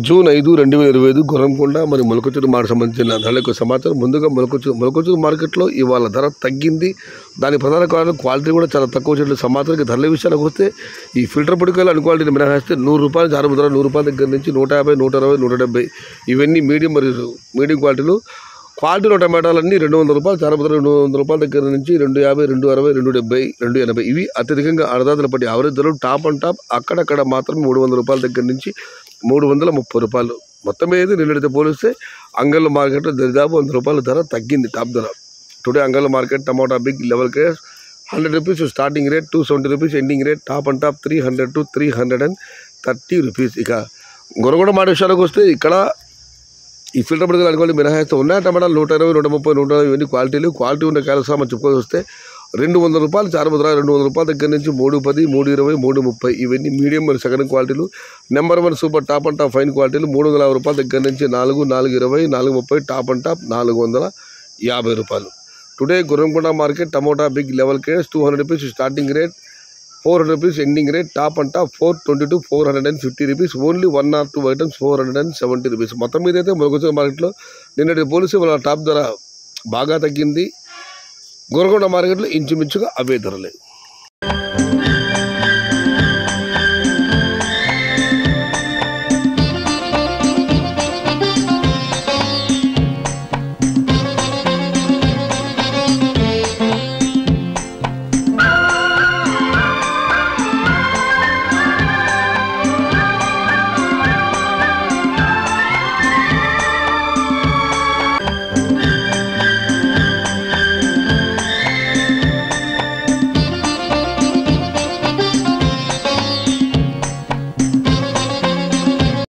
June 5, 2025 Gurramkonda మరి మొలకచూరు market సంబంధించిన ధరల యొక్క సమాచారం. ముందుగా మొలకచూరు మార్కెట్లో ఇవాళ ధర తగ్గింది. దాని ప్రధాన కారణం క్వాలిటీ కూడా చాలా తక్కువ వచ్చే సమాచారం. ధరల విషయానికి వస్తే ఈ ఫిల్టర్ పొడికాయలు అన్క్వాలిటీని మినహాయిస్తే ₹100 జారుముద్ర, ₹100 దగ్గర నుంచి 150, 160, 170 ఇవన్నీ మీడియం మరియు మీడియం క్వాలిటీలు. క్వాలిటీలో టమాటాలన్నీ ₹200 జారుముద్ర, ₹200 దగ్గర నుంచి 250, 260, 270, 280 ఇవి అత్యధికంగా అన్నదాతల పట్టి యావరేజ్ ధరలు. టాప్ అండ్ టాప్ అక్కడక్కడ మాత్రం ₹300 దగ్గర నుంచి ₹330. మొత్తం ఏది నిన్నటితో పోలిస్తే అంగళ్ళ మార్కెట్లో దాదాపు ₹100 ధర తగ్గింది. టాప్ ధర టుడే అంగళ్ళ మార్కెట్ టమాటా big level case ₹100 starting rate, ₹270 ending rate. Top and top 300 to 330 ఇక గొరగొండ మాట విషయానికి వస్తే ఇక్కడ ఈ ఫిల్టర్ పొడికాయలు అనుకోండి మినహాయిస్తూ ఉన్నాయి. టమాటాలు 120, 130, 150 ఇవన్నీ క్వాలిటీ ఉన్న కాయల సామాన్ చెప్పుకొని వస్తే ₹200 చారుముద్ర, ₹200 దగ్గర నుంచి 310, 320, 330 ఇవన్నీ మీడియం మరియు సెకండ్ క్వాలిటీలు. Number 1 super top and top fine క్వాలిటీలు ₹350 దగ్గర నుంచి 4, 420, 430 top and top ₹450. Today Gurramkonda market tomato big level case ₹200 starting rate, ₹400 ending rate. Top and top 420 to 450. Only 1 or 2 items ₹470. మొత్తం మీద అయితే మొలకచూరు మార్కెట్లో నిన్నటి పోలీసు వాళ్ళ టాప్ ధర బాగా తగ్గింది. గొరగొండ మార్కెట్లో ఇంచుమించుగా అవే ధరలే.